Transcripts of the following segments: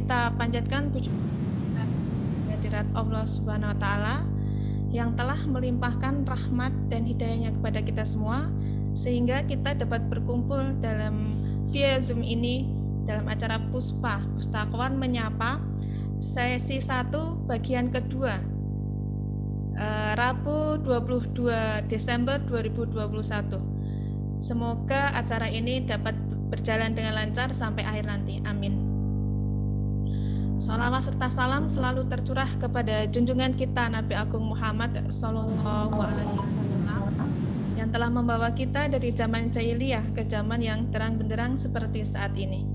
kita panjatkan puji hadirat Allah Subhanahu wa taala yang telah melimpahkan rahmat dan hidayahnya kepada kita semua sehingga kita dapat berkumpul dalam via Zoom ini dalam acara Puspa, Pustakawan Menyapa, sesi 1 bagian kedua, Rabu 22 Desember 2021. Semoga acara ini dapat berjalan dengan lancar sampai akhir nanti. Amin. Salawat serta salam selalu tercurah kepada junjungan kita Nabi Agung Muhammad Sallallahu Alaihi Wasallam yang telah membawa kita dari zaman jahiliyah ke zaman yang terang benderang seperti saat ini.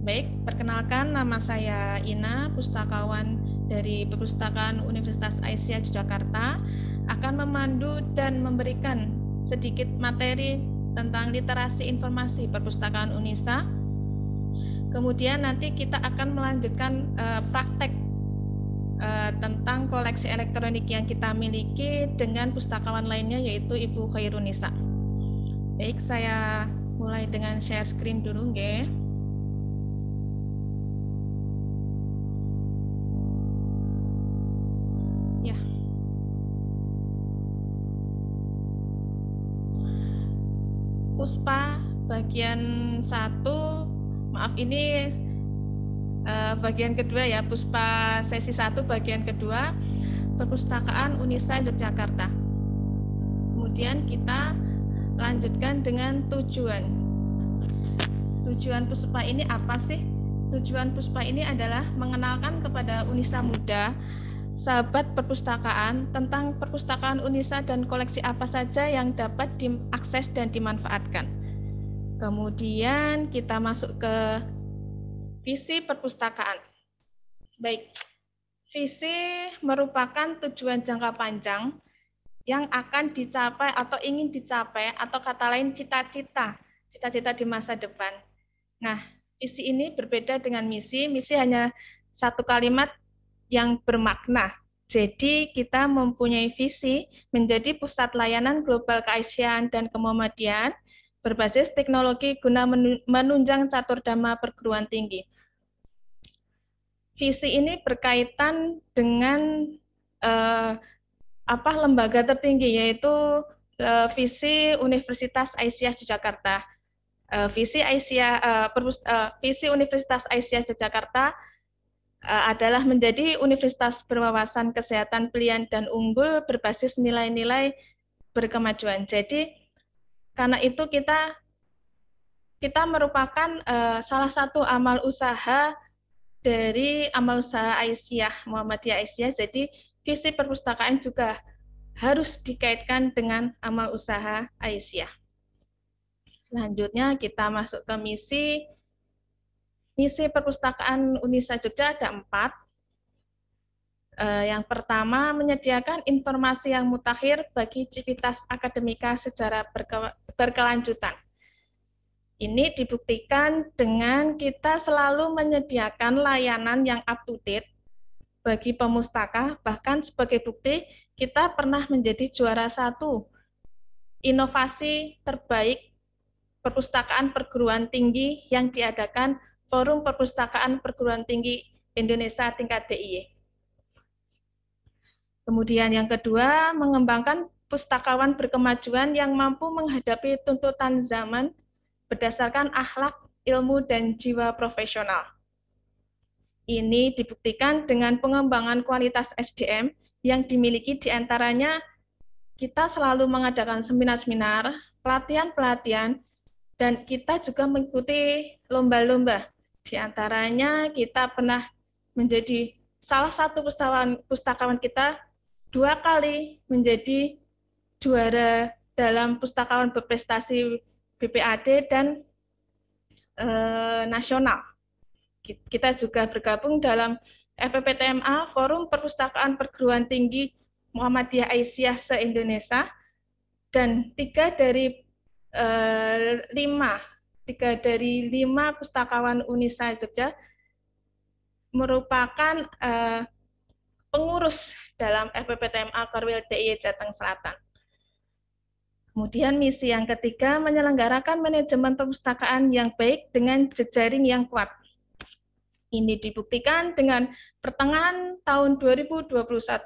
Baik, perkenalkan nama saya Ina, pustakawan dari Perpustakaan Universitas Aisyah Yogyakarta, akan memandu dan memberikan sedikit materi tentang literasi informasi perpustakaan Unisa. Kemudian nanti kita akan melanjutkan praktek tentang koleksi elektronik yang kita miliki dengan pustakawan lainnya yaitu Ibu Khairunisa. Baik, saya mulai dengan share screen dulu, nggih. Ya. Puspa bagian 1. Maaf, ini bagian kedua ya, Puspa sesi 1 bagian kedua, Perpustakaan Unisa Yogyakarta. Kemudian kita lanjutkan dengan tujuan. Tujuan Puspa ini apa sih? Tujuan Puspa ini adalah mengenalkan kepada Unisa muda, sahabat perpustakaan, tentang perpustakaan Unisa dan koleksi apa saja yang dapat diakses dan dimanfaatkan. Kemudian kita masuk ke visi perpustakaan. Baik, visi merupakan tujuan jangka panjang yang akan dicapai atau ingin dicapai, atau kata lain cita-cita di masa depan. Nah, visi ini berbeda dengan misi. Misi hanya satu kalimat yang bermakna. Jadi kita mempunyai visi menjadi pusat layanan global keaisyaan dan kemuhammadiyaan berbasis teknologi guna menunjang catur dhamma perguruan tinggi. Visi ini berkaitan dengan lembaga tertinggi, yaitu visi Universitas Aisyah Yogyakarta. Visi Universitas Aisyah Yogyakarta adalah menjadi universitas berwawasan kesehatan pilihan dan unggul berbasis nilai-nilai berkemajuan. Jadi karena itu kita merupakan salah satu amal usaha dari amal usaha Aisyah, Muhammadiyah Aisyah. Jadi visi perpustakaan juga harus dikaitkan dengan amal usaha Aisyah. Selanjutnya kita masuk ke misi. Misi perpustakaan Unisa Jogja ada 4. Yang pertama, menyediakan informasi yang mutakhir bagi civitas akademika secara berkelanjutan. Ini dibuktikan dengan kita selalu menyediakan layanan yang up-to-date bagi pemustaka, bahkan sebagai bukti kita pernah menjadi juara 1 inovasi terbaik perpustakaan perguruan tinggi yang diadakan Forum Perpustakaan Perguruan Tinggi Indonesia tingkat DIY. Kemudian yang kedua, mengembangkan pustakawan berkemajuan yang mampu menghadapi tuntutan zaman berdasarkan akhlak, ilmu, dan jiwa profesional. Ini dibuktikan dengan pengembangan kualitas SDM yang dimiliki diantaranya kita selalu mengadakan seminar-seminar, pelatihan-pelatihan, dan kita juga mengikuti lomba-lomba. Di antaranya kita pernah menjadi salah satu pustakawan kita 2 kali menjadi juara dalam pustakawan berprestasi BPAD dan nasional. Kita juga bergabung dalam FPPTMA, Forum Perpustakaan Perguruan Tinggi Muhammadiyah Aisyah se-Indonesia, dan 3 dari 5 pustakawan Unisa Jogja merupakan pengurus dalam FPPTMA Korwil DIY Jateng Selatan. Kemudian misi yang ketiga, menyelenggarakan manajemen perpustakaan yang baik dengan jejaring yang kuat. Ini dibuktikan dengan pertengahan tahun 2021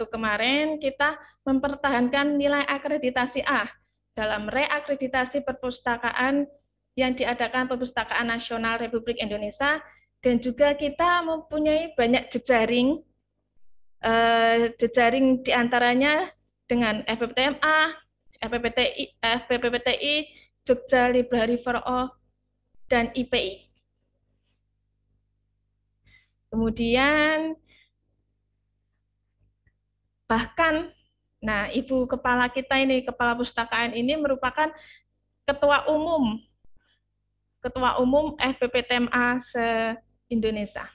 kemarin kita mempertahankan nilai akreditasi A dalam reakreditasi perpustakaan yang diadakan Perpustakaan Nasional Republik Indonesia, dan juga kita mempunyai banyak jejaring diantaranya dengan FPPTMA, FPPTI, Jogja Library for All, dan IPI. Kemudian bahkan, nah Ibu Kepala kita ini, Kepala Pustakaan ini merupakan Ketua Umum FPPTMA se-Indonesia.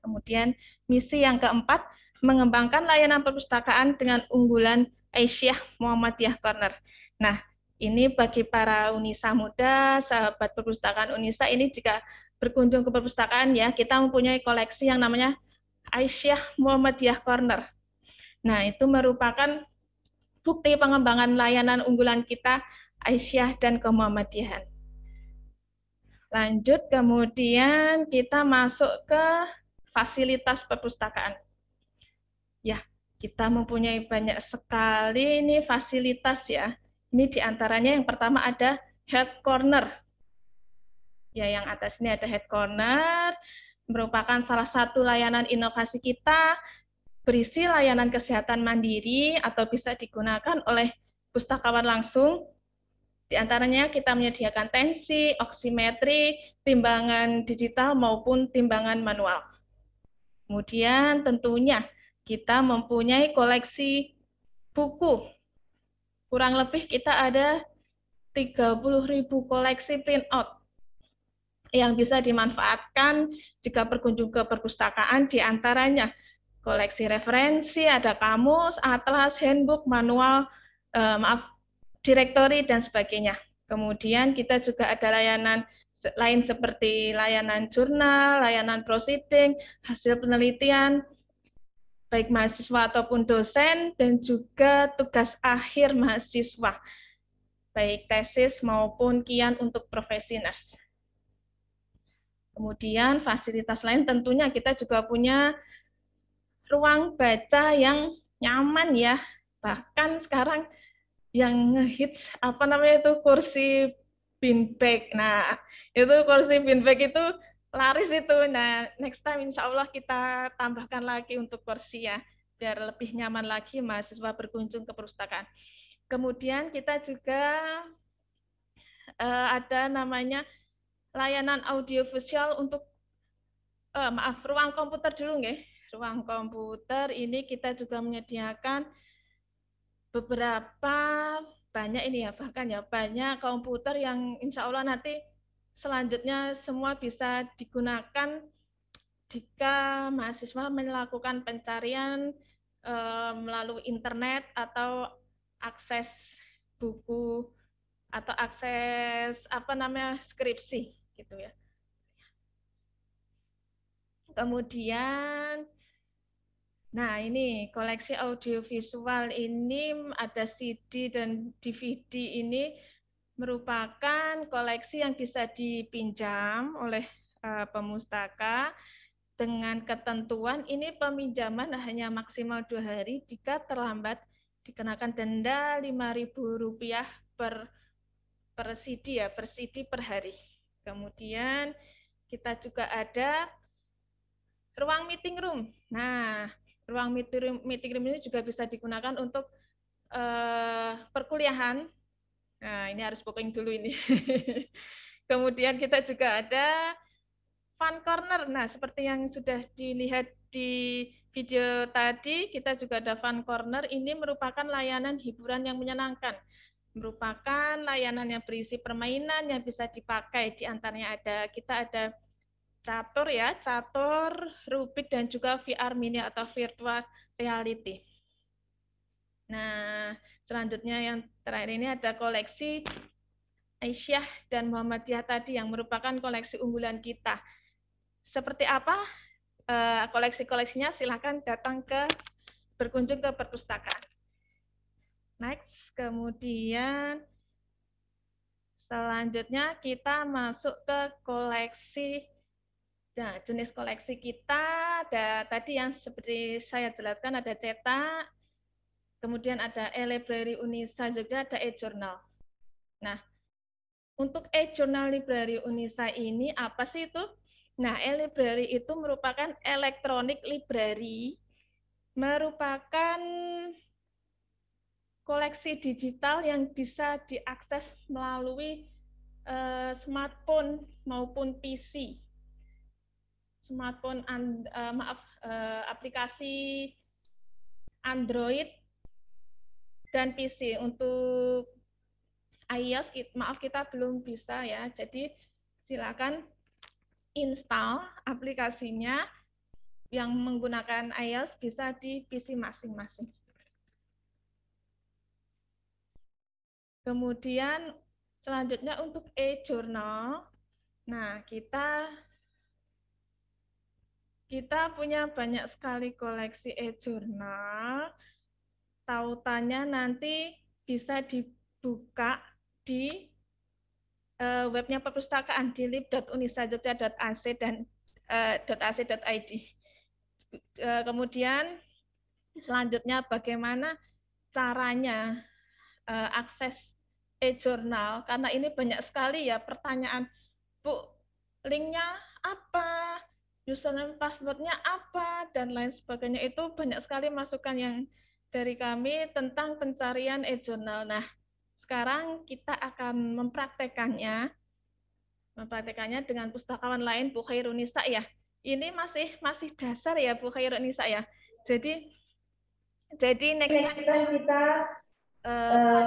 Kemudian misi yang keempat, mengembangkan layanan perpustakaan dengan unggulan Aisyah Muhammadiyah Corner. Nah, ini bagi para Unisa muda, sahabat perpustakaan Unisa, ini jika berkunjung ke perpustakaan ya, kita mempunyai koleksi yang namanya Aisyah Muhammadiyah Corner. Nah, itu merupakan bukti pengembangan layanan unggulan kita, Aisyah dan Kemuhammadiyahan. Lanjut, kemudian kita masuk ke fasilitas perpustakaan. Ya, kita mempunyai banyak sekali ini fasilitas ya. Ini diantaranya yang pertama ada head corner. Ya, yang atas ini ada head corner, merupakan salah satu layanan inovasi kita, berisi layanan kesehatan mandiri atau bisa digunakan oleh pustakawan langsung. Di antaranya kita menyediakan tensi, oksimetri, timbangan digital maupun timbangan manual. Kemudian tentunya kita mempunyai koleksi buku. Kurang lebih kita ada 30.000 koleksi printout yang bisa dimanfaatkan jika berkunjung ke perpustakaan, di antaranya koleksi referensi, ada kamus, atlas, handbook, manual, direktori, dan sebagainya. Kemudian kita juga ada layanan lain seperti layanan jurnal, layanan proceeding, hasil penelitian, baik mahasiswa ataupun dosen, dan juga tugas akhir mahasiswa, baik tesis maupun kian untuk profesi nurse. Kemudian fasilitas lain tentunya kita juga punya ruang baca yang nyaman ya. Bahkan sekarang yang ngehits apa namanya itu kursi beanbag. Nah, itu kursi beanbag itu laris itu. Nah, next time insya Allah kita tambahkan lagi untuk kursi ya, biar lebih nyaman lagi mahasiswa berkunjung ke perpustakaan. Kemudian kita juga ada namanya layanan audiovisual untuk ruang komputer dulu nggih. Ruang komputer ini kita juga menyediakan beberapa banyak ini ya, bahkan ya banyak komputer yang insya Allah nanti selanjutnya semua bisa digunakan jika mahasiswa melakukan pencarian melalui internet atau akses buku atau akses apa namanya skripsi gitu ya. Kemudian, nah ini koleksi audiovisual ini ada CD dan DVD ini merupakan koleksi yang bisa dipinjam oleh pemustaka dengan ketentuan ini peminjaman hanya maksimal 2 hari, jika terlambat dikenakan denda Rp5.000 per CD ya, per CD per hari. Kemudian kita juga ada ruang meeting room. Nah, ruang meeting room ini juga bisa digunakan untuk perkuliahan. Nah, ini harus booking dulu ini. Kemudian kita juga ada fun corner. Nah, seperti yang sudah dilihat di video tadi, kita juga ada fun corner. Ini merupakan layanan hiburan yang menyenangkan. Merupakan layanan yang berisi permainan yang bisa dipakai. Di antaranya kita ada catur ya, catur, Rubik, dan juga VR mini atau virtual reality. Nah, selanjutnya yang terakhir ini ada koleksi Aisyah dan Muhammadiyah tadi yang merupakan koleksi unggulan kita. Seperti apa koleksi-koleksinya? Silakan datang berkunjung ke perpustakaan. Next, kemudian selanjutnya kita masuk ke koleksi Nah, jenis koleksi kita ada tadi yang seperti saya jelaskan, ada cetak, kemudian ada e-library Unisa Jogja, ada e-journal. Nah, untuk e-journal library Unisa ini apa sih itu? Nah, e-library itu merupakan electronic library, merupakan koleksi digital yang bisa diakses melalui smartphone maupun PC. Smartphone, aplikasi Android dan PC. Untuk iOS, maaf kita belum bisa ya. Jadi silakan install aplikasinya yang menggunakan iOS bisa di PC masing-masing. Kemudian selanjutnya untuk e-journal. Nah, kita punya banyak sekali koleksi e-journal. Tautannya nanti bisa dibuka di webnya perpustakaan di lib.unisajogja.ac dan .ac.id. Kemudian selanjutnya bagaimana caranya akses e-journal, karena ini banyak sekali ya pertanyaan, Bu, linknya apa, username passwordnya apa, dan lain sebagainya. Itu banyak sekali masukan yang dari kami tentang pencarian e-journal. Nah, sekarang kita akan mempraktekannya dengan pustakawan lain, Bu Khairunisa ya. Ini masih dasar ya, Bu Khairunisa ya. Jadi next time kita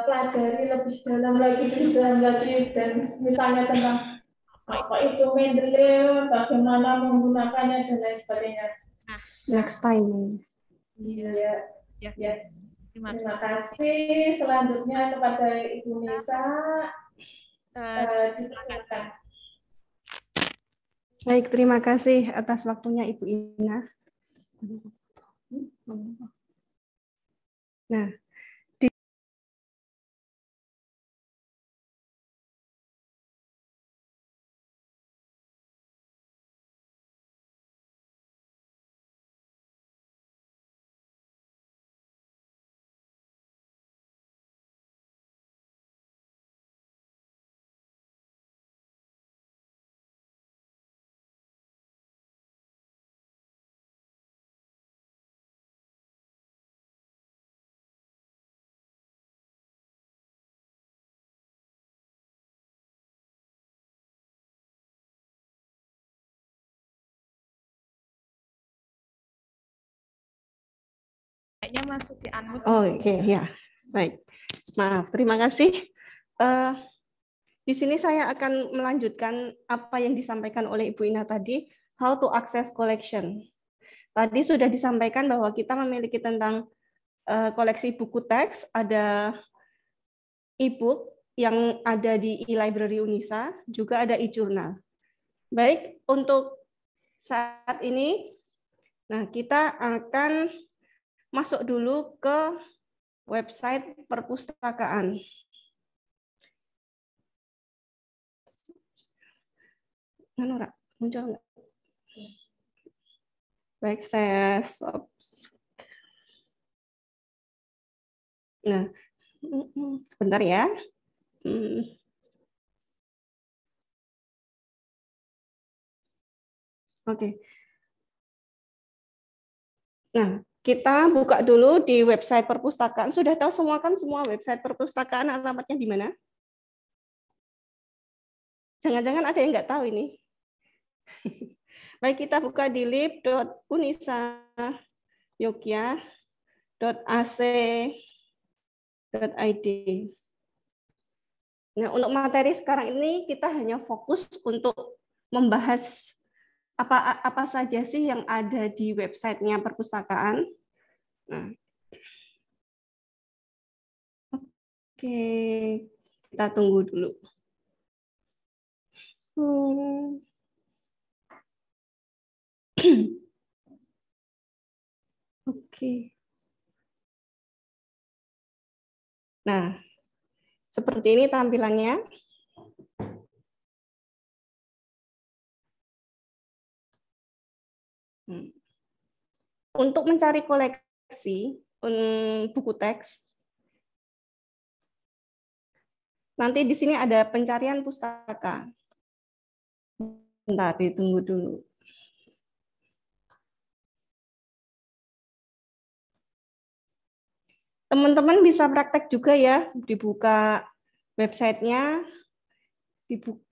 pelajari lebih dalam lagi, dan misalnya tentang apa itu Mendeley, bagaimana menggunakannya dan lain sebagainya. Nah, Next time. Ya. Terima kasih. Selanjutnya kepada Ibu Nisa, dipersilakan. Baik, terima kasih atas waktunya Ibu Ina. Nah, kayaknya masih di-unmute. oh, oke, ya. Baik. Maaf, terima kasih. Di sini saya akan melanjutkan apa yang disampaikan oleh Ibu Ina tadi, how to access collection. Tadi sudah disampaikan bahwa kita memiliki tentang koleksi buku teks, ada e-book yang ada di e-library Unisa, juga ada e-journal. Baik, untuk saat ini, nah kita akan masuk dulu ke website perpustakaan. Mana, muncul nggak? Baik, saya swap. Nah, sebentar ya. Oke. Nah, kita buka dulu di website perpustakaan. Sudah tahu semua kan, semua website perpustakaan alamatnya di mana? Jangan-jangan ada yang nggak tahu ini. Baik, kita buka di lib.unisajogja.ac.id. Nah, untuk materi sekarang ini kita hanya fokus untuk membahas apa saja sih yang ada di websitenya perpustakaan. Nah, oke, kita tunggu dulu. Oke. Nah, seperti ini tampilannya. untuk mencari koleksi buku teks, nanti di sini ada pencarian pustaka. Bentar, ditunggu dulu. Teman-teman bisa praktek juga ya, dibuka websitenya,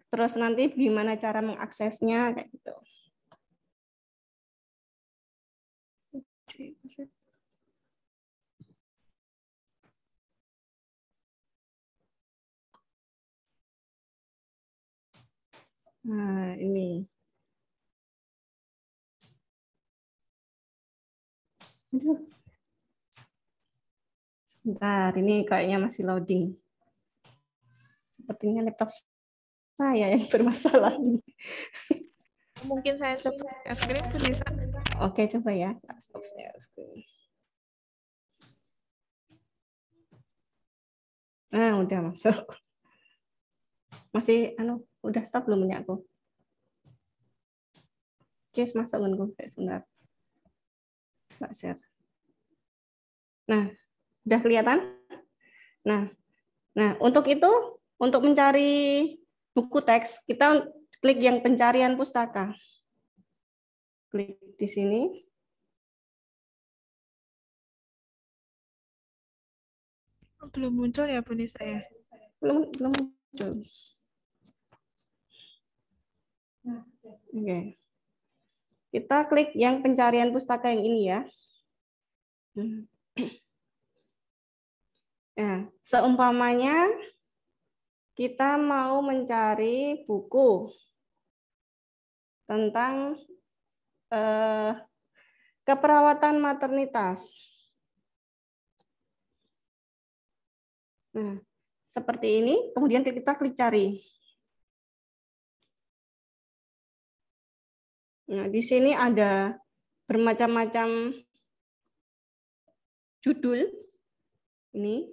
terus nanti gimana cara mengaksesnya, kayak gitu. Nah, ini. Bentar, ini kayaknya masih loading. Sepertinya laptop saya yang bermasalah. Mungkin saya coba share screen, Bu Nisa. Oke, coba ya. Stop share screen. Nah, udah masuk. Masih, udah stop belum punya aku? Oke, masuk kan, sebentar. Mbak share. Nah, udah kelihatan? Nah, untuk itu, untuk mencari buku teks, kita klik yang pencarian pustaka. Klik di sini. Belum muncul ya, Bu Nisa ya? Belum muncul. Oke. Kita klik yang pencarian pustaka yang ini ya. Nah, seumpamanya kita mau mencari buku tentang keperawatan maternitas. Nah, seperti ini, kemudian kita klik cari. Nah, di sini ada bermacam-macam judul ini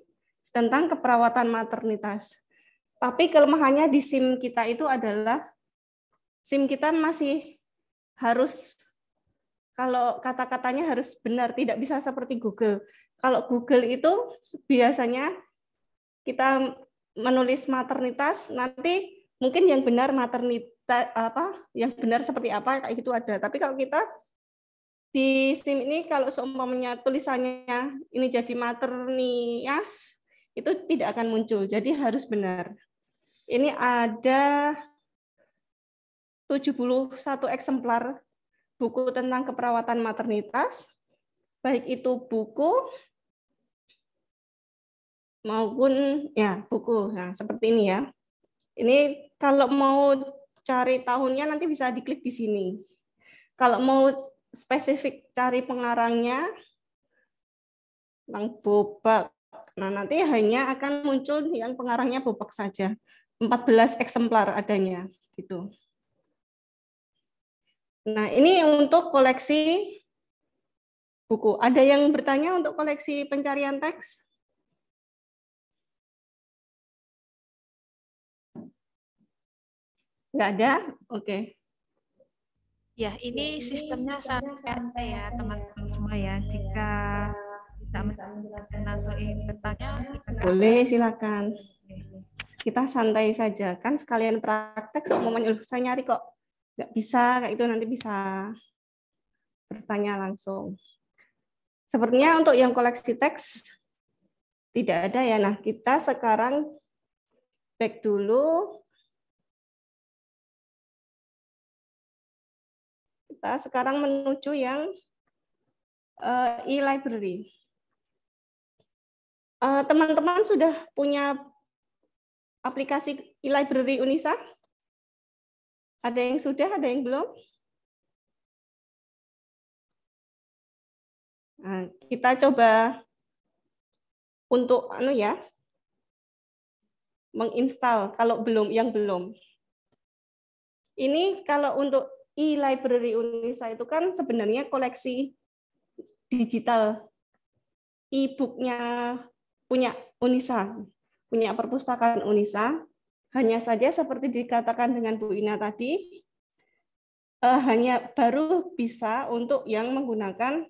tentang keperawatan maternitas. Tapi kelemahannya di SIM kita itu adalah SIM kita masih harus, kalau kata-katanya harus benar, tidak bisa seperti Google. Kalau Google itu biasanya kita menulis maternitas, nanti mungkin yang benar maternitas yang benar seperti apa kayak gitu ada. Tapi kalau kita di SIM ini kalau seumpamanya tulisannya ini jadi maternias, itu tidak akan muncul. Jadi harus benar. Ini ada 71 eksemplar buku tentang keperawatan maternitas, baik itu buku maupun ya buku. Nah, seperti ini ya. Ini kalau mau cari tahunnya nanti bisa diklik di sini. Kalau mau spesifik cari pengarangnya tentang Bobak, nah nanti hanya akan muncul yang pengarangnya Bobak saja. 14 eksemplar adanya gitu. Nah, ini untuk koleksi buku. Ada yang bertanya untuk koleksi pencarian teks? Nggak ada? Oke. Ya, ini sistemnya santai ya, teman-teman semua ya. Jika tidak menjelaskan atau ingin bertanya, boleh, silakan. Kita santai saja. Kan sekalian praktek, seumumnya saya nyari kok. Nggak bisa, kayak itu nanti bisa bertanya langsung. Sepertinya untuk yang koleksi teks tidak ada ya. Nah, kita sekarang back dulu. Kita sekarang menuju yang e-library. Teman-teman sudah punya aplikasi e-library Unisa? Ada yang sudah, ada yang belum? Nah, kita coba untuk menginstal kalau belum, yang belum. Ini kalau untuk e-library Unisa itu kan sebenarnya koleksi digital e-booknya punya Unisa, punya perpustakaan Unisa. Hanya saja seperti dikatakan dengan Bu Ina tadi, hanya baru bisa untuk yang menggunakan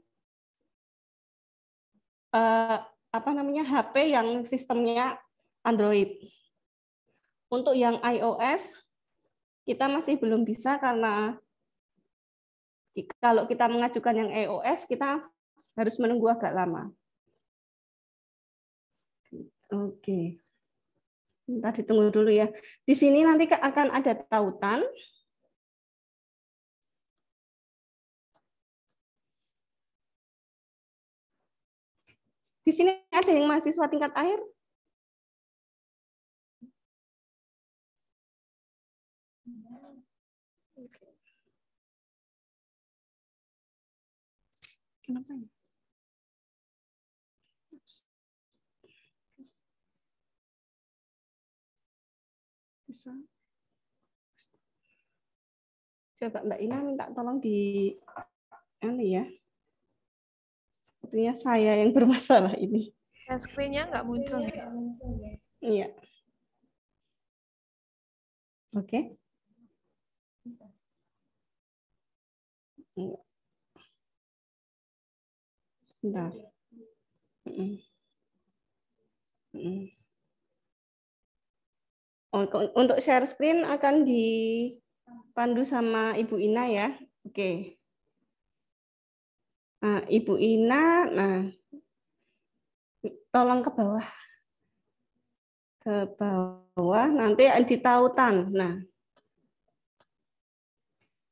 apa namanya HP yang sistemnya Android. Untuk yang iOS kita masih belum bisa karena kalau kita mengajukan yang iOS kita harus menunggu agak lama. Oke. Bentar ditunggu dulu ya. Di sini nanti akan ada tautan. Di sini ada yang mahasiswa tingkat akhir? Kenapa ya? Bisa. Coba Mbak Ina minta tolong di ya. Sepertinya saya yang bermasalah ini. Screen-nya nggak muncul ya? Iya. Oke. Bentar. Untuk share screen akan dipandu sama Ibu Ina ya. Oke. Nah, Ibu Ina, tolong ke bawah. Ke bawah, nanti di tautan. Nah,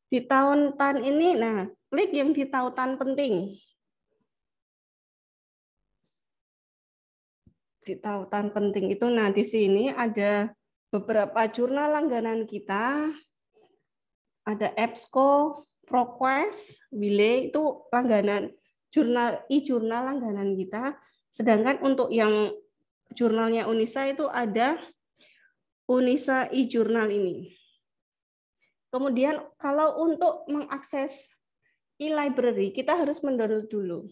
di tautan ini, klik yang di tautan penting. Di tautan penting itu, di sini ada beberapa jurnal langganan kita. Ada EBSCO, ProQuest, Wile, itu langganan jurnal langganan kita. Sedangkan untuk yang jurnalnya Unisa itu ada Unisa e-jurnal ini. Kemudian kalau untuk mengakses e-library, kita harus mendownload dulu.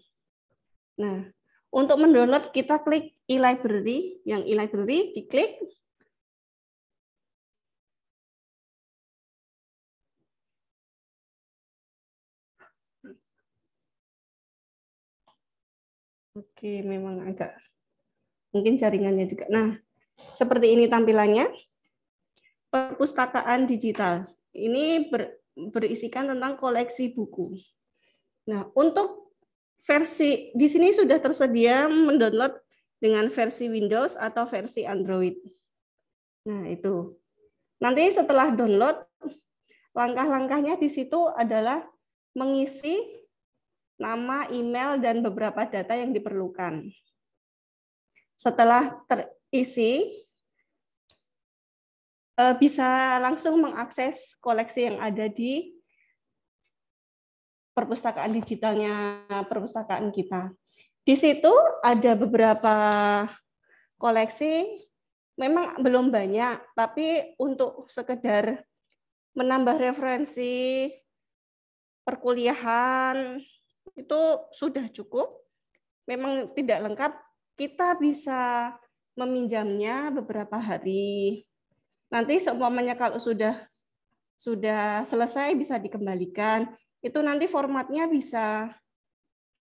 Nah, untuk mendownload kita klik e-library, yang e-library diklik. Oke, memang agak mungkin jaringannya juga. Nah, seperti ini tampilannya. Perpustakaan digital. Ini berisikan tentang koleksi buku. Nah, untuk versi di sini sudah tersedia mendownload dengan versi Windows atau versi Android. Nah, itu. Nanti setelah download, langkah-langkahnya di situ adalah mengisi nama, email, dan beberapa data yang diperlukan. Setelah terisi, bisa langsung mengakses koleksi yang ada di perpustakaan digitalnya perpustakaan kita. Di situ ada beberapa koleksi, memang belum banyak, tapi untuk sekedar menambah referensi perkuliahan itu sudah cukup. Memang tidak lengkap, kita bisa meminjamnya beberapa hari. Nanti seumpamanya kalau sudah selesai bisa dikembalikan. Itu nanti formatnya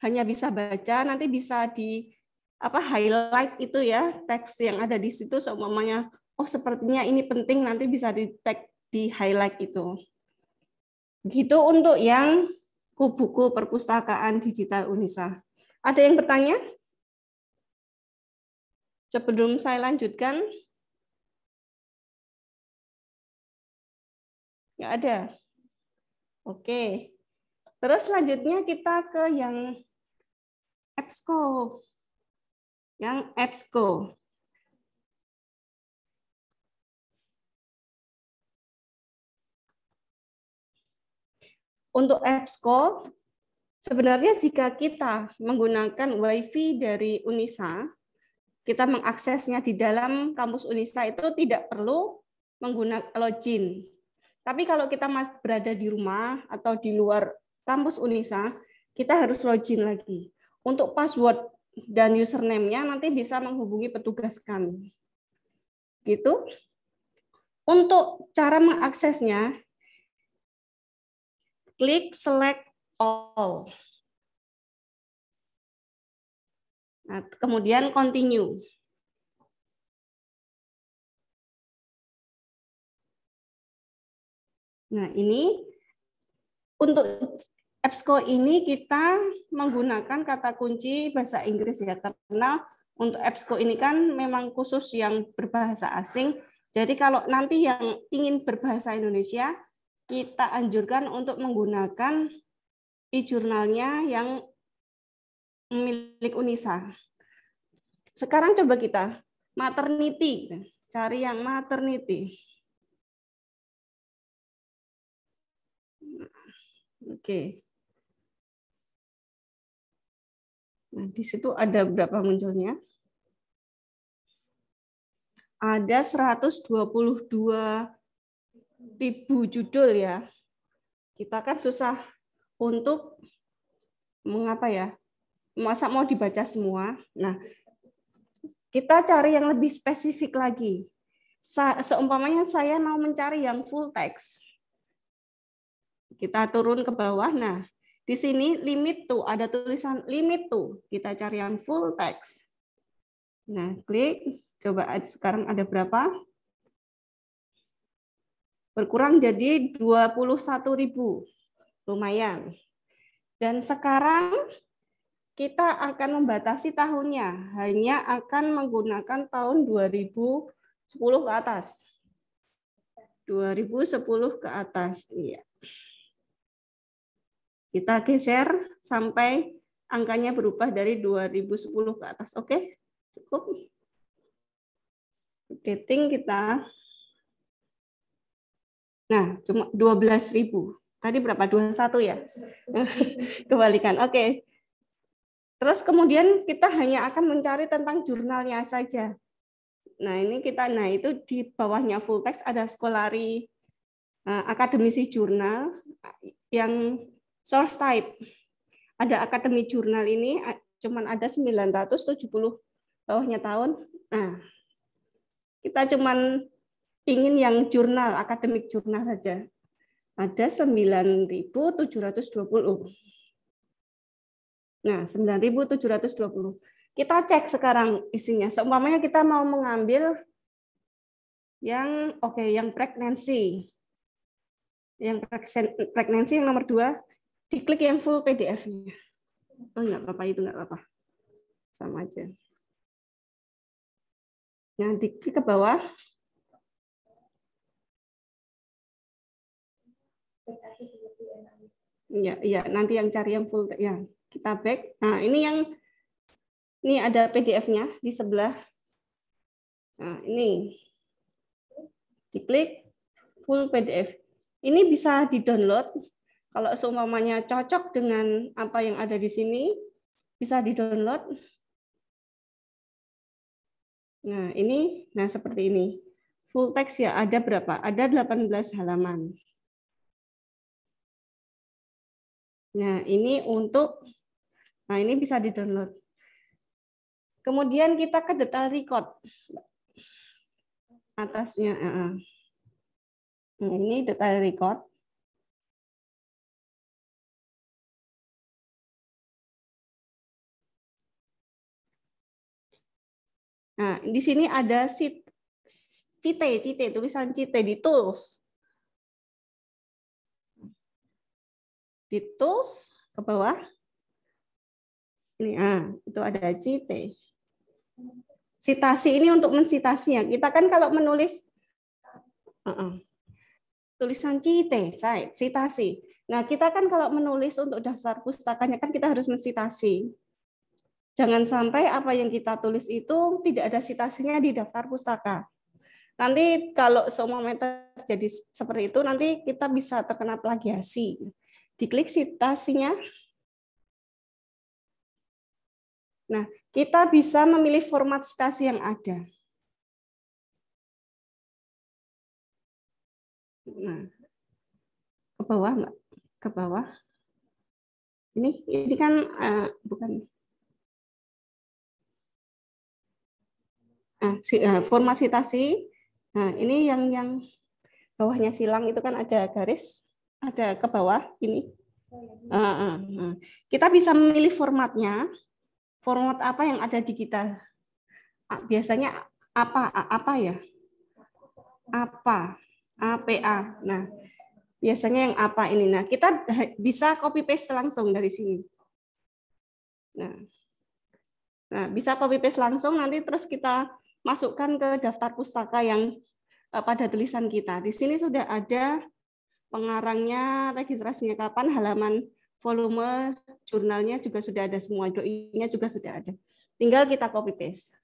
hanya bisa baca, nanti bisa di highlight itu ya, teks yang ada di situ seumpamanya oh sepertinya ini penting, nanti bisa di highlight itu. Gitu untuk yang buku perpustakaan digital Unisa. Ada yang bertanya? Sebelum saya lanjutkan. Nggak ada. Oke. Terus selanjutnya kita ke yang EBSCO. Yang EBSCO. Untuk EBSCO, sebenarnya jika kita menggunakan WiFi dari Unisa, kita mengaksesnya di dalam kampus Unisa itu tidak perlu menggunakan login. Tapi kalau kita masih berada di rumah atau di luar kampus Unisa, kita harus login lagi. Untuk password dan username-nya nanti bisa menghubungi petugas kami. Gitu. Untuk cara mengaksesnya, klik select all. Nah, kemudian continue. Nah, ini untuk EBSCO ini kita menggunakan kata kunci bahasa Inggris ya, karena untuk EBSCO ini kan memang khusus yang berbahasa asing. Jadi kalau nanti yang ingin berbahasa Indonesia, kita anjurkan untuk menggunakan e-jurnalnya yang milik Unisa. Sekarang coba kita maternity, cari yang maternity. Oke. Nah, di situ ada berapa munculnya? Ada 122.000 judul ya. Kita kan susah untuk mengapa ya? Masa mau dibaca semua? Nah, kita cari yang lebih spesifik lagi. Seumpamanya saya mau mencari yang full text. Kita turun ke bawah. Nah, di sini limit to, ada tulisan limit to. Kita cari yang full text. Nah, klik. Coba sekarang ada berapa? Berkurang jadi 21.000. Lumayan. Dan sekarang kita akan membatasi tahunnya. Hanya akan menggunakan tahun 2010 ke atas. 2010 ke atas. Iya. Kita geser sampai angkanya berubah dari 2010 ke atas. Oke? Cukup. Updating kita. Nah, cuma 12.000. Tadi berapa? 21 ya? Kebalikan. Oke. Terus kemudian kita hanya akan mencari tentang jurnalnya saja. Nah, ini kita, nah itu di bawahnya full text ada Scholarly akademisi jurnal yang source type. Ada akademi jurnal ini cuman ada 970 bawahnya tahun. Nah, kita cuman ingin yang jurnal, akademik jurnal saja. Ada 9.720. Nah, 9.720. Kita cek sekarang isinya. Seumpamanya kita mau mengambil yang yang pregnancy. Yang pregnancy yang nomor 2, diklik yang full PDF-nya. Oh, enggak apa-apa, itu enggak apa-apa. Sama aja. Nah, diklik ke bawah. Iya, nanti yang cari yang full ya. Kita back. Nah, ini ada PDF-nya di sebelah. Nah, ini. Diklik full PDF. Ini bisa di-download. Kalau seumpamanya cocok dengan apa yang ada di sini, bisa di-download. Nah, seperti ini. Full text ya, ada berapa? Ada 18 halaman. Nah, ini bisa di-download. Kemudian kita ke detail record. Atasnya. Nah, ini detail record. Nah, di sini ada tulisan Cite di tools. Di tools ke bawah. Ini, itu ada Cite. Citasi ini untuk mensitasinya. Kita kan kalau menulis tulisan Cite, citasi. Nah, kita kan kalau menulis untuk daftar pustakanya kan kita harus mensitasi. Jangan sampai apa yang kita tulis itu tidak ada citasinya di daftar pustaka. Nanti kalau seumpamanya terjadi seperti itu, nanti kita bisa terkena plagiasi. Diklik citasinya. Nah, kita bisa memilih format citasi yang ada. Nah, ke bawah, Mbak. Ke bawah. Ini kan bukan. Format citasi. Nah, ini yang bawahnya silang itu kan ada garis, ada ke bawah ini. Kita bisa memilih formatnya. format apa yang ada di kita? Biasanya apa ya? Apa? APA. Nah, biasanya yang apa ini? Nah, kita bisa copy paste langsung dari sini. Nah, bisa copy paste langsung, nanti terus kita masukkan ke daftar pustaka yang pada tulisan kita. Di sini sudah ada pengarangnya, registrasinya kapan, halaman volume, jurnalnya juga sudah ada semua, doi-nya juga sudah ada. Tinggal kita copy paste.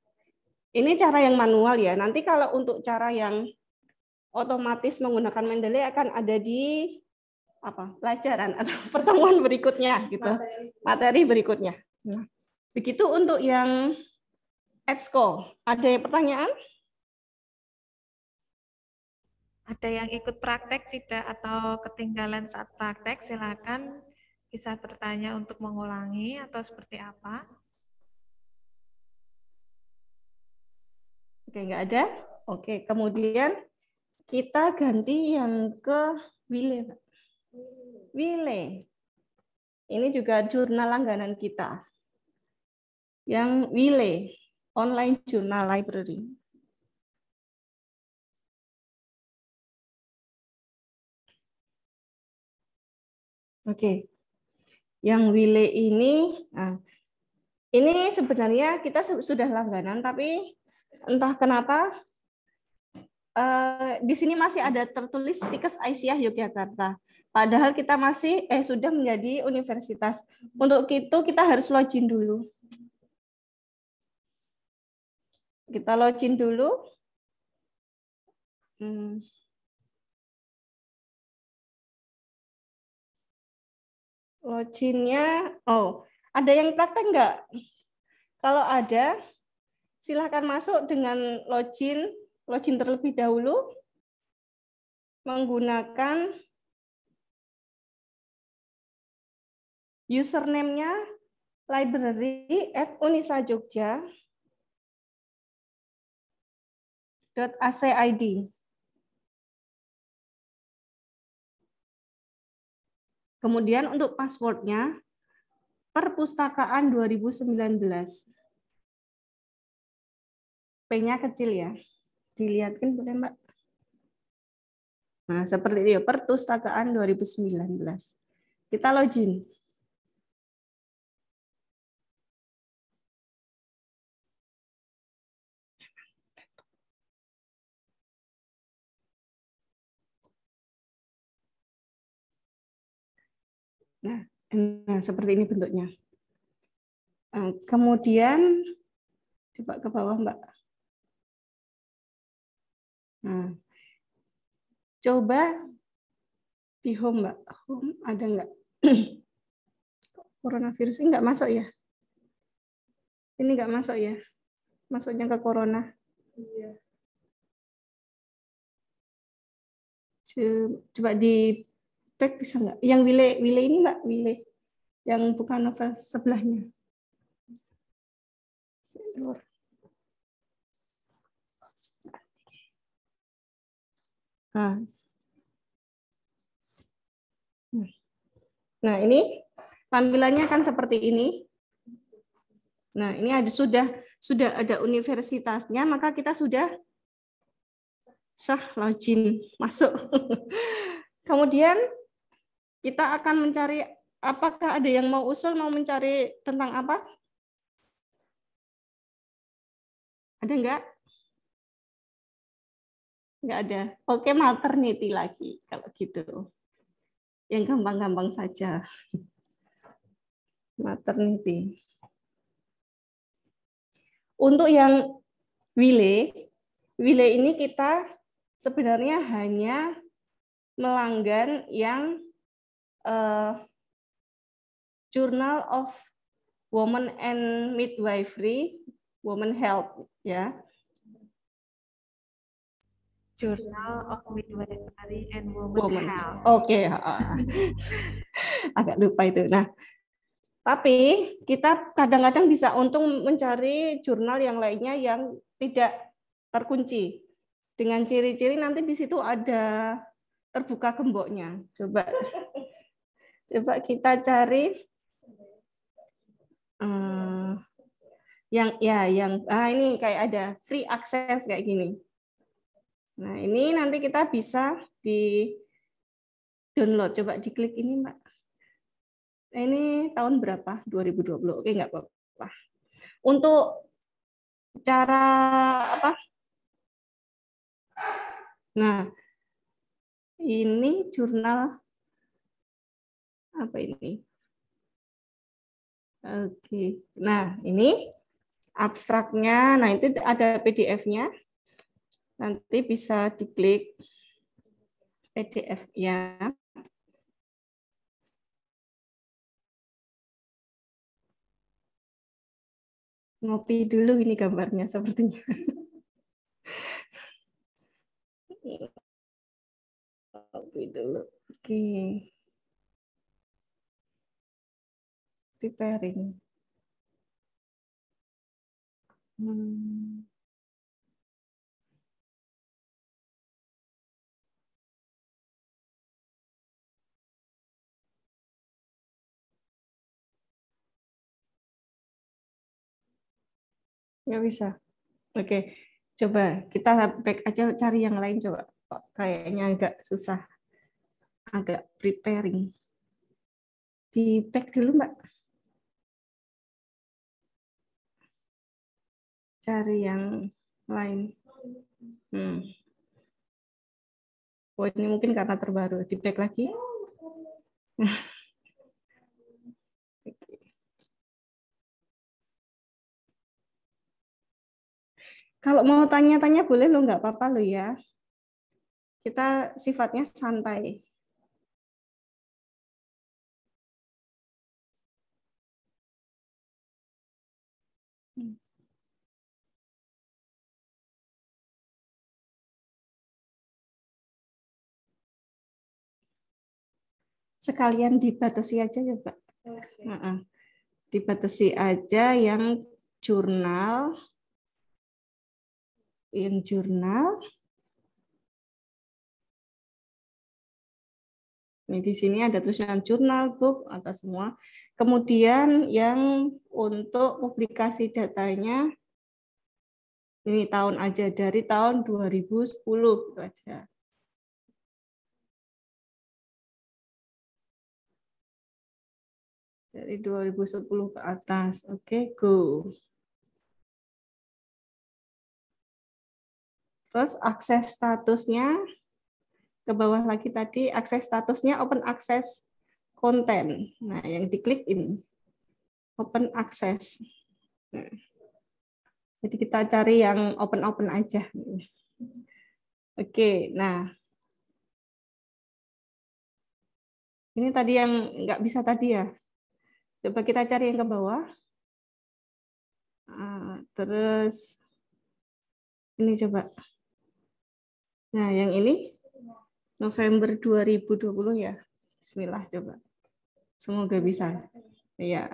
Ini cara yang manual ya. Nanti kalau untuk cara yang otomatis menggunakan Mendeley akan ada di pelajaran atau pertemuan berikutnya gitu. Materi berikutnya. Nah, begitu untuk yang EBSCO. Ada pertanyaan? Ada yang ikut praktek tidak atau ketinggalan saat praktek, silakan bisa bertanya untuk mengulangi atau seperti apa. Oke, nggak ada? Oke, kemudian kita ganti yang ke Wile. Wile. Ini juga jurnal langganan kita. Yang Wile, Online Journal Library. Oke. Yang Wile ini sebenarnya kita sudah langganan, tapi entah kenapa di sini masih ada tertulis Stikes Aisyah Yogyakarta. Padahal kita masih sudah menjadi universitas. Untuk itu kita harus login dulu. Kita login dulu. Loginnya, ada yang praktek enggak? Kalau ada, silahkan masuk dengan login terlebih dahulu menggunakan username-nya library@unisajogja.ac.id. Kemudian untuk passwordnya perpustakaan 2019. P-nya kecil ya. Dilihatkan boleh Mbak. Nah, seperti itu, perpustakaan 2019. Kita login. Nah, seperti ini bentuknya. Kemudian coba ke bawah, Mbak. Nah, coba di home, Mbak. Home ada nggak? Coronavirus ini nggak masuk ya? Ini nggak masuk ya? Masuknya ke corona. Iya. Coba di back bisa nggak? Yang Wile ini Mbak, Wile. Yang bukan novel sebelahnya. Nah, ini tampilannya kan seperti ini. Nah, ini sudah ada universitasnya, maka kita sudah sah login masuk. Kemudian kita akan mencari, apakah ada yang mau usul, mau mencari tentang apa? Ada enggak? Enggak ada. Oke, maternity lagi kalau gitu. Yang gampang-gampang saja. Maternity. Untuk yang Wile ini kita sebenarnya hanya melanggan yang Journal of Women and Midwifery, Women Health, ya. Journal of Midwifery and Women Health. Oke. Agak lupa itu. Nah, tapi kita kadang-kadang bisa untung mencari jurnal yang lainnya yang tidak terkunci. Dengan ciri-ciri nanti di situ ada terbuka gemboknya. Coba kita cari Ini kayak ada free access kayak gini. Nah, ini nanti kita bisa di download. Coba diklik ini, Mbak. Ini tahun berapa? 2020. Oke, nggak apa-apa. Untuk cara apa? Nah, ini jurnal apa ini? Oke. Nah, ini abstraknya. Nah, itu ada PDF-nya. Nanti bisa diklik PDF-nya. Ngopi dulu ini gambarnya sepertinya. Ngopi dulu. Oke. Preparing. Nggak bisa. Oke, coba kita back aja cari yang lain coba. Kayaknya agak susah. Agak preparing. Di back dulu, Mbak. Cari yang lain. Oh, ini mungkin karena terbaru. Di back lagi. Kalau mau tanya-tanya boleh lo, nggak apa-apa lo ya. Kita sifatnya santai. Sekalian dibatasi aja ya, Pak. Dibatasi aja yang jurnal. Yang jurnal. Ini di sini ada tulisan jurnal, book, atau semua. Kemudian yang untuk publikasi datanya, ini tahun aja, dari tahun 2010 gitu aja. Dari 2010 ke atas. Oke, go. Terus akses statusnya, ke bawah lagi tadi, akses statusnya open access content. Nah, yang diklik ini. Open access. Nah, jadi kita cari yang open-open aja. Oke, nah. Ini tadi yang nggak bisa tadi ya. Coba kita cari yang ke bawah. Terus ini coba. Nah, yang ini November 2020 ya. Bismillah coba. Semoga bisa. Iya.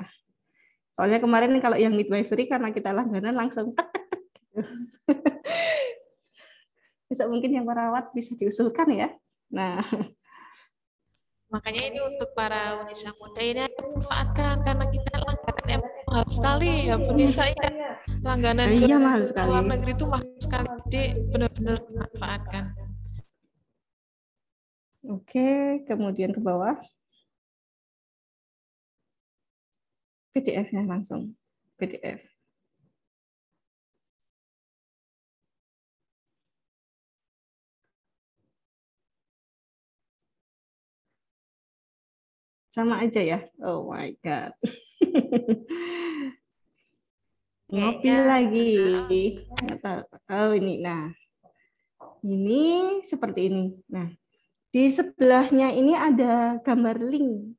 Soalnya kemarin kalau yang midwifery karena kita langganan langsung besok mungkin yang perawat bisa diusulkan ya. Nah, makanya ini untuk para Unisa muda ini manfaatkan karena kita langganan emang mahal sekali ya Bu Nisa ya. Langganan iya mahal sekali. Luar negeri itu mahal sekali. Jadi benar-benar manfaatkan. Oke, kemudian ke bawah. PDF-nya langsung. PDF. Sama aja ya. Oh my God. Ngopi lagi. Oh ini. Nah, ini seperti ini. Nah, di sebelahnya ini ada gambar link.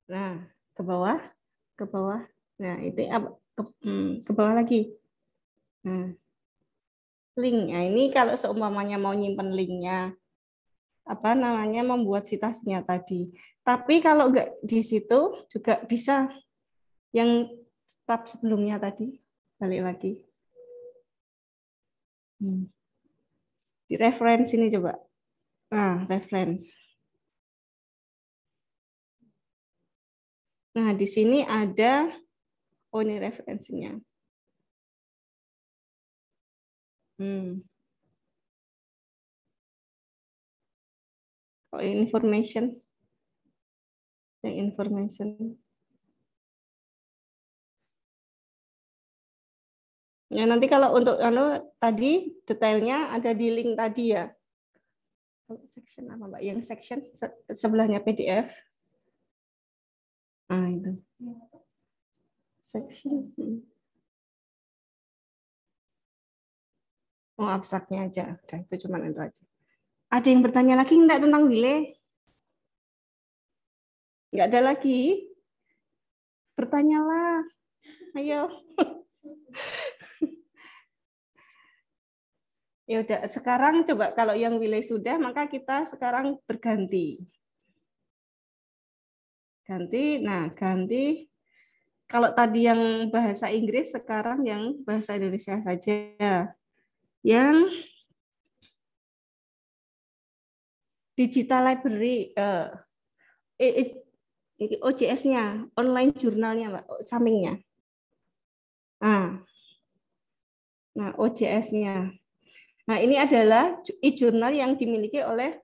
Nah, ke bawah, ke bawah. Nah, itu ke bawah lagi. Nah, link. Nah, ini kalau seumpamanya mau nyimpen linknya, apa namanya, membuat citasinya tadi. Tapi kalau enggak di situ juga bisa yang tab sebelumnya tadi, balik lagi. Di reference ini coba. Nah, reference. Nah, di sini ada ini referensinya. Oh, information. Yang information. Ya, nanti kalau untuk tadi detailnya ada di link tadi ya. Section apa Mbak? Yang section sebelahnya PDF. Ah, itu. Section. Oh, abstraknya aja. Udah, itu cuma itu aja. Ada yang bertanya lagi enggak tentang delay? Enggak ada lagi? Bertanyalah. Ayo. Ya udah, sekarang coba kalau yang wilayah sudah, maka kita sekarang berganti. Ganti. Kalau tadi yang bahasa Inggris, sekarang yang bahasa Indonesia saja. Yang digital library, OJS-nya, online jurnalnya, Mbak, sampingnya. Nah, OJS-nya. Nah, ini adalah e-jurnal yang dimiliki oleh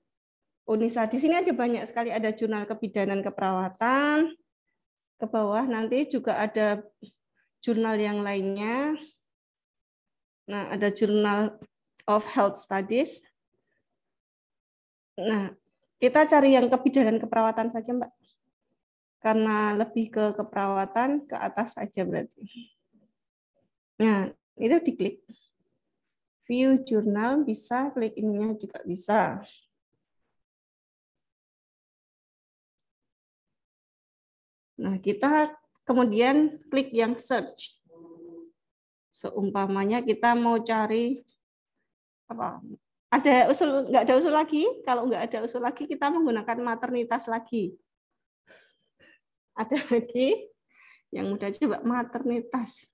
UNISA. Di sini ada banyak sekali, ada jurnal kebidanan keperawatan, ke bawah nanti juga ada jurnal yang lainnya. Nah, ada Journal of Health Studies. Nah, kita cari yang kebidanan keperawatan saja, Mbak. Karena lebih ke keperawatan, ke atas saja berarti. Nah, itu diklik. View jurnal bisa, klik ininya juga bisa. Nah, kita kemudian klik yang search. Seumpamanya kita mau cari apa? Ada usul, nggak ada usul lagi? Kalau nggak ada usul lagi, kita menggunakan maternitas lagi. Ada lagi yang mudah, coba maternitas.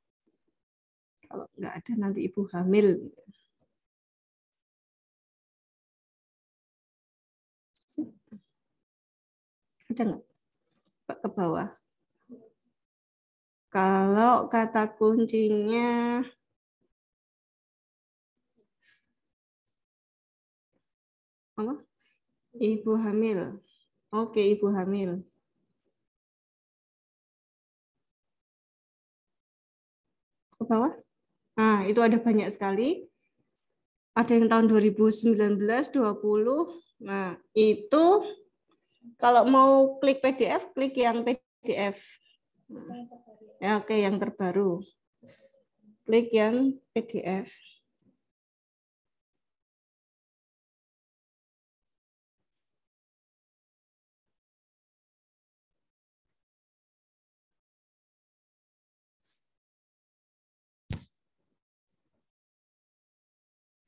Kalau nggak ada nanti ibu hamil. Ada nggak? Ke bawah. Kalau kata kuncinya apa? Ibu hamil. Oke, ibu hamil. Ke bawah. Nah, itu ada banyak sekali. Ada yang tahun 2019, 20. Nah, itu kalau mau klik PDF, klik yang PDF. Ya, oke, yang terbaru. Klik yang PDF.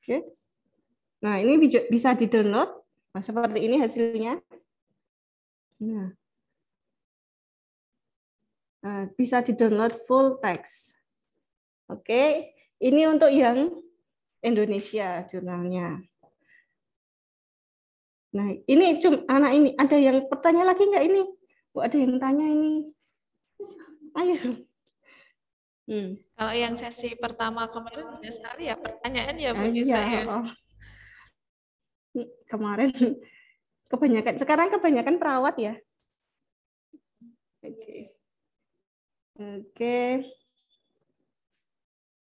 Oke. Nah, ini bisa di-download. Nah, seperti ini hasilnya. Nah, bisa di-download full text. Oke, ini untuk yang Indonesia jurnalnya. Nah, ini anak ini ada yang bertanya lagi nggak ini? Bu, ada yang tanya ini. Ayo. Kalau yang sesi pertama kemarin banyak sekali ya pertanyaan ya Bu Nisa Iya. ya. Kemarin kebanyakan, sekarang kebanyakan perawat ya. Oke.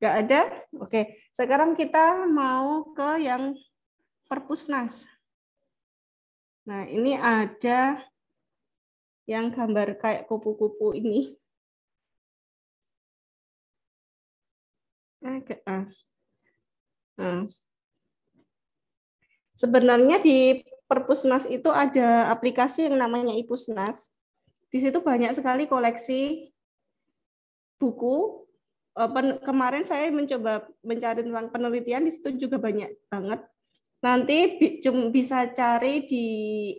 Nggak ada? Oke. Sekarang kita mau ke yang Perpusnas. Nah, ini ada yang gambar kayak kupu-kupu ini. Sebenarnya di Perpusnas itu ada aplikasi yang namanya iPusnas. Di situ banyak sekali koleksi buku. Kemarin saya mencoba mencari tentang penelitian, di situ juga banyak banget. Nanti bisa cari di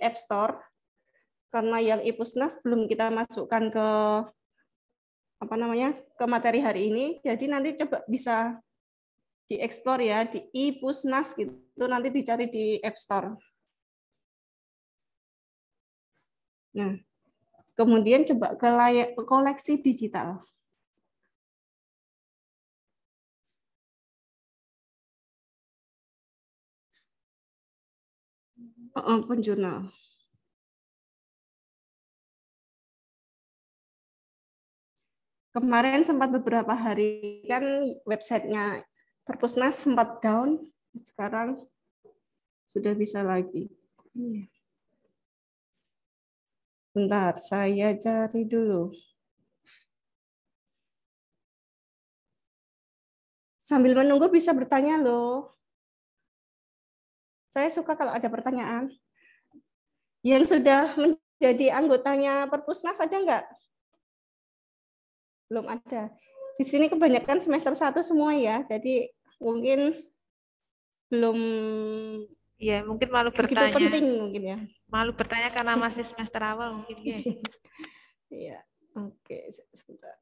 App Store, karena yang iPusnas belum kita masukkan ke ke materi hari ini. Jadi nanti coba bisa dieksplor ya di iPusnas gitu, nanti dicari di App Store. Nah, Kemudian coba ke koleksi digital. Penjurnal. Kemarin sempat beberapa hari kan websitenya Perpusnas sempat down, sekarang sudah bisa lagi. Bentar, saya cari dulu. Sambil menunggu bisa bertanya loh. Saya suka kalau ada pertanyaan. Yang sudah menjadi anggotanya Perpusnas ada nggak? Belum ada. Di sini kebanyakan semester 1 semua ya, jadi mungkin belum ya mungkin malu begitu bertanya. penting mungkin ya. Malu bertanya karena masih semester awal mungkin ya. Iya, oke, sebentar.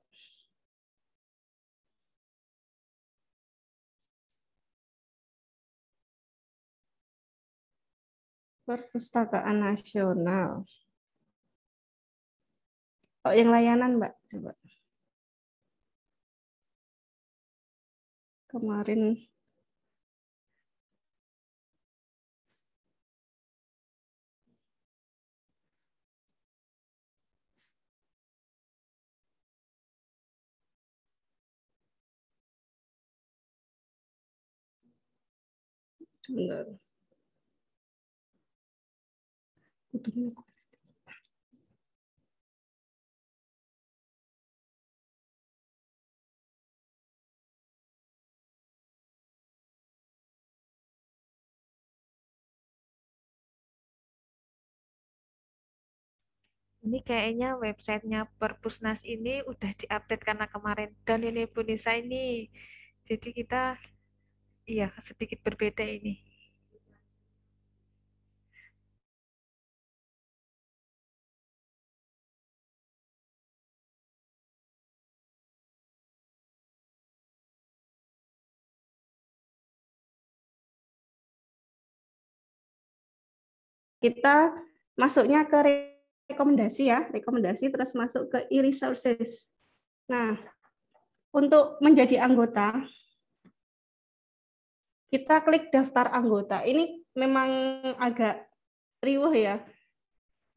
Perpustakaan Nasional. Oh, yang layanan, Mbak, coba. Kemarin sebentar. Ini kayaknya websitenya Perpusnas ini udah diupdate karena kemarin dan ini Bu Nisa ini. Jadi kita iya sedikit berbeda ini. Kita masuknya ke rekomendasi ya, rekomendasi terus masuk ke e-resources. Nah, untuk menjadi anggota, kita klik daftar anggota. Ini memang agak riuh ya.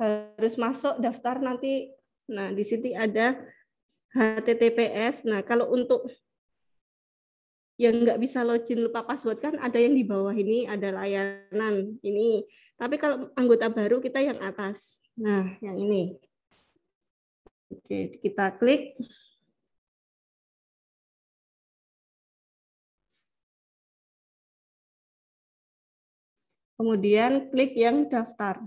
Harus masuk daftar nanti. Nah, di sini ada HTTPS. Nah, kalau untuk yang nggak bisa login lupa password kan ada yang di bawah ini ada layanan ini. Tapi kalau anggota baru kita yang atas. Nah, yang ini. Oke, kita klik. Kemudian klik yang daftar.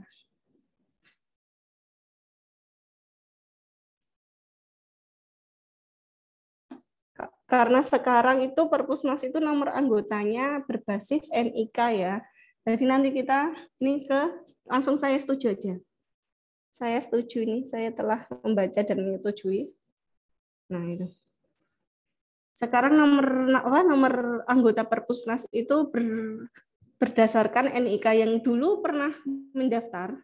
Karena sekarang itu Perpusnas itu nomor anggotanya berbasis NIK ya. Jadi nanti kita ini langsung saya setuju aja. Saya setuju ini, saya telah membaca dan menyetujui. Nah itu. Sekarang nomor anggota Perpusnas itu berdasarkan NIK yang dulu pernah mendaftar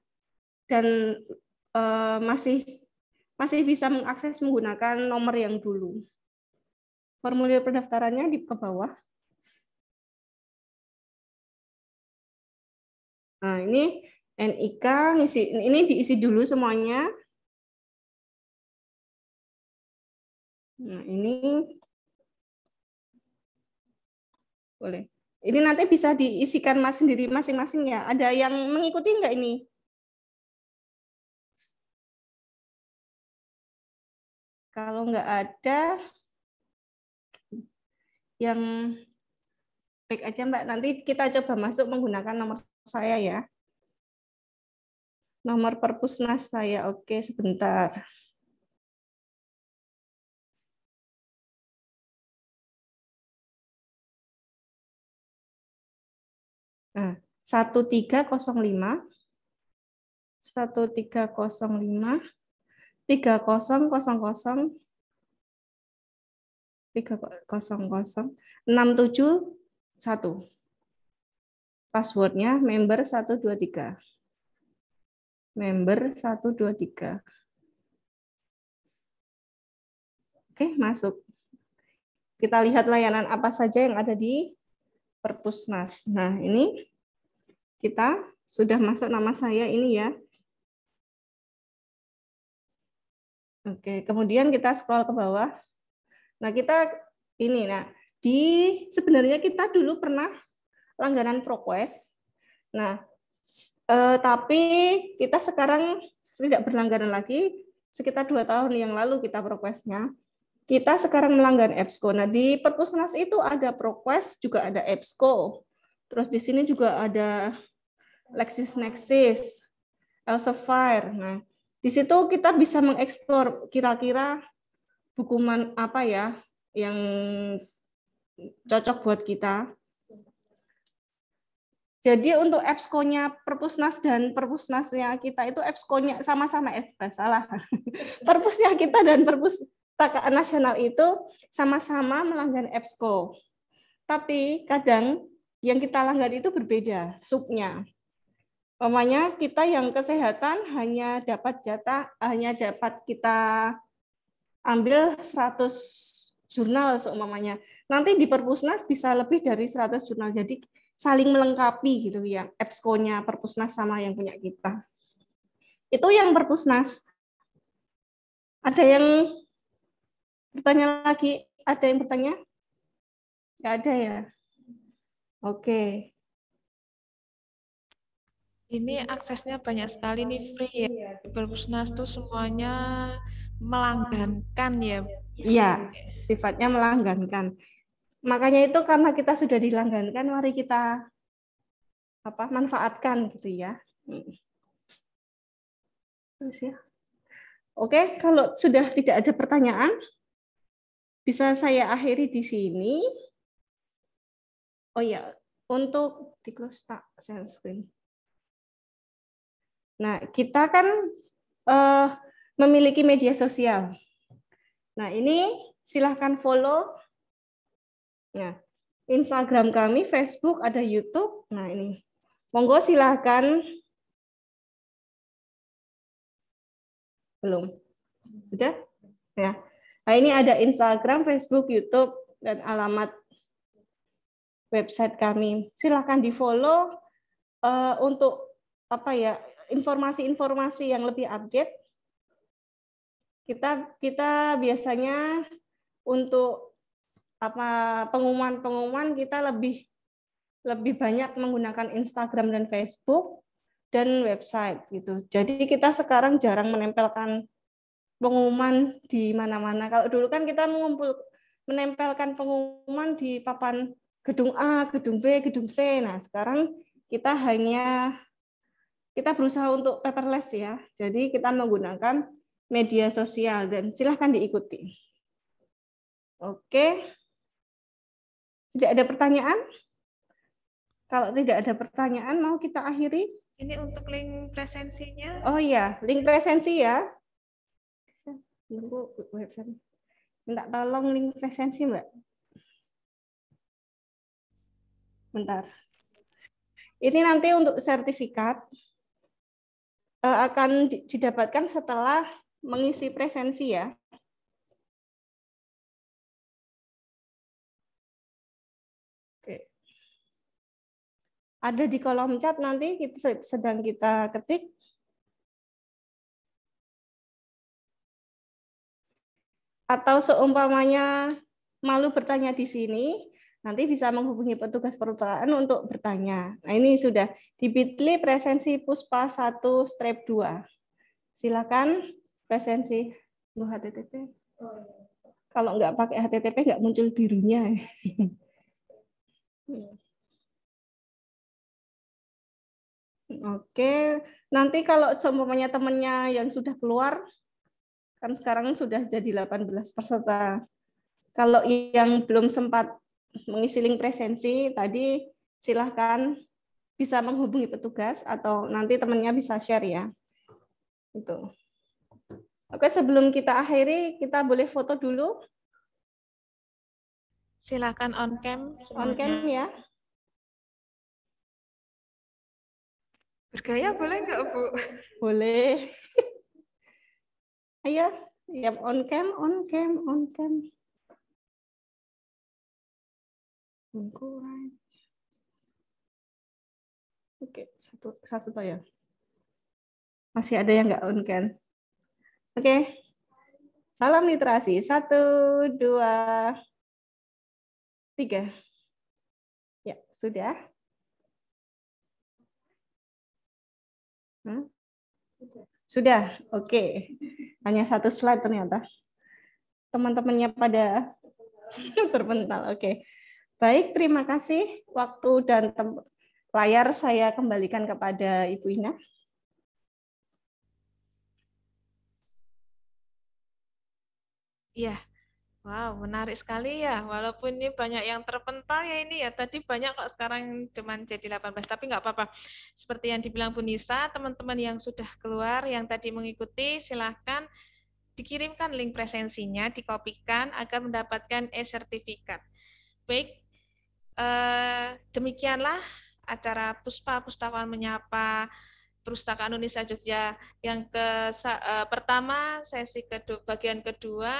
dan masih bisa mengakses menggunakan nomor yang dulu. Formulir pendaftarannya di ke bawah. Nah, ini NIK, ini diisi dulu semuanya. Nah, ini boleh. Ini nanti bisa diisikan sendiri masing-masing ya. Ada yang mengikuti enggak ini? Kalau enggak ada, yang baik aja Mbak. Nanti kita coba masuk menggunakan nomor saya ya. Nomor Perpusnas saya. Oke, sebentar. Nah, 1305 1305 3000 671. Passwordnya member 123. Member 123. Oke, masuk. Kita lihat layanan apa saja yang ada di Perpusnas. Nah, ini kita sudah masuk nama saya ini ya. Oke, kemudian kita scroll ke bawah. Nah, kita ini, nah, sebenarnya kita dulu pernah langganan ProQuest. Nah, tapi kita sekarang tidak berlangganan lagi. Sekitar 2 tahun yang lalu kita ProQuest-nya. Kita sekarang melanggar EBSCO. Nah, di Perpusnas itu ada ProQuest, juga ada EBSCO. Terus di sini juga ada LexisNexis, Elsevier. Nah, di situ kita bisa mengeksplor kira-kira buku apa ya yang cocok buat kita. Jadi untuk EBSCO-nya Perpusnas dan Perpusnasnya kita itu EBSCO-nya sama-sama salah. Perpusnya kita dan Perpustakaan Nasional itu sama-sama melanggar EBSCO. Tapi kadang yang kita langgar itu berbeda subnya. Umpamanya kita yang kesehatan hanya dapat kita ambil 100 jurnal seumpamanya. Nanti di Perpusnas bisa lebih dari 100 jurnal. Jadi saling melengkapi gitu ya, EBSCO-nya Perpusnas sama yang punya kita. Itu yang Perpusnas. Ada yang bertanya lagi? Ada yang bertanya? Nggak ada ya? Oke. Ini aksesnya banyak sekali nih, free ya. Di Perpusnas tuh semuanya melanggankan ya. Iya, sifatnya melanggankan. Makanya itu karena kita sudah dilanggankan, mari kita manfaatkan gitu ya. Terus ya. Oke, kalau sudah tidak ada pertanyaan, bisa saya akhiri di sini. Oh ya, untuk di close share screen. Nah, kita kan memiliki media sosial. Nah, ini silahkan follow. Nah, Instagram kami, Facebook, ada YouTube. Nah, ini. Monggo silahkan. Belum? Sudah? Ya. Nah, ini ada Instagram, Facebook, YouTube, dan alamat website kami. Silahkan di-follow untuk informasi-informasi yang lebih update. Kita biasanya untuk pengumuman kita lebih banyak menggunakan Instagram dan Facebook dan website gitu. Jadi kita sekarang jarang menempelkan pengumuman di mana-mana. Kalau dulu kan kita menempelkan pengumuman di papan gedung A, gedung B, gedung C. Nah, sekarang kita berusaha untuk paperless ya. Jadi kita menggunakan media sosial dan silahkan diikuti. Oke. Tidak ada pertanyaan? Kalau tidak ada pertanyaan, mau kita akhiri? Ini untuk link presensinya. Oh iya, link presensi ya. Minta tolong link presensi, Mbak. Bentar. Ini nanti untuk sertifikat akan didapatkan setelah mengisi presensi ya. Oke. Ada di kolom chat nanti sedang kita ketik. Atau seumpamanya malu bertanya di sini, nanti bisa menghubungi petugas perpustakaan untuk bertanya. Nah, ini sudah di Bitly presensi Puspa 1/2. Silakan presensi HTTP. Kalau nggak pakai HTTP nggak muncul birunya. Oke, nanti kalau seumpamanya temannya yang sudah keluar, kan sekarang sudah jadi 18 peserta. Kalau yang belum sempat mengisi link presensi tadi, silahkan bisa menghubungi petugas atau nanti temannya bisa share ya. Itu. Oke, sebelum kita akhiri, kita boleh foto dulu. Silakan on cam. On cam ya. Bergaya boleh nggak, Bu? Boleh. Ayo. Yap, on cam, on cam, on cam. Oke, satu ya. Masih ada yang nggak on cam. Oke, salam literasi. 1, 2, 3. Ya, sudah. Sudah, oke. Hanya satu slide ternyata. Teman-temannya pada terpental. Oke. Baik, terima kasih. Waktu dan layar saya kembalikan kepada Ibu Ina. Iya, wow, menarik sekali ya. Walaupun ini banyak yang terpental ya ini ya. Tadi banyak kok, sekarang cuma jadi 18, tapi nggak apa-apa. Seperti yang dibilang Bu Nisa, teman-teman yang sudah keluar, yang tadi mengikuti, silahkan dikirimkan link presensinya, dikopikan agar mendapatkan e-sertifikat. Baik, demikianlah acara Puspa Pustakawan Menyapa Perpustakaan Unisa Jogja yang pertama, sesi bagian kedua.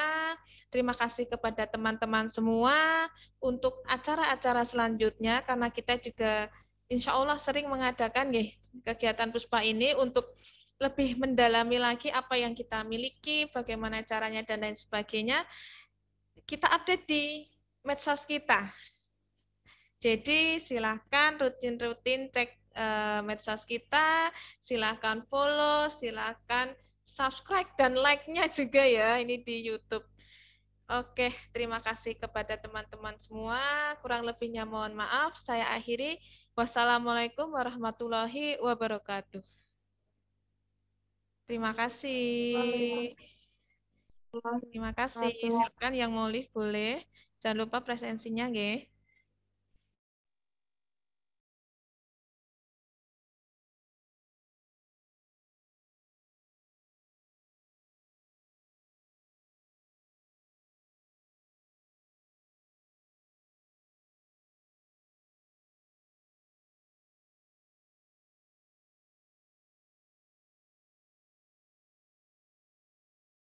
Terima kasih kepada teman-teman semua untuk acara-acara selanjutnya, karena kita juga insya Allah sering mengadakan kegiatan Puspa ini untuk lebih mendalami lagi apa yang kita miliki, bagaimana caranya, dan lain sebagainya. Kita update di medsos kita. Jadi silahkan rutin-rutin cek medsos kita, silahkan follow, silahkan subscribe dan like-nya juga ya ini di YouTube. Oke, terima kasih kepada teman-teman semua. Kurang lebihnya mohon maaf. Saya akhiri. Wassalamualaikum warahmatullahi wabarakatuh. Terima kasih. Terima kasih. Silakan yang mau live boleh. Jangan lupa presensinya, nggih.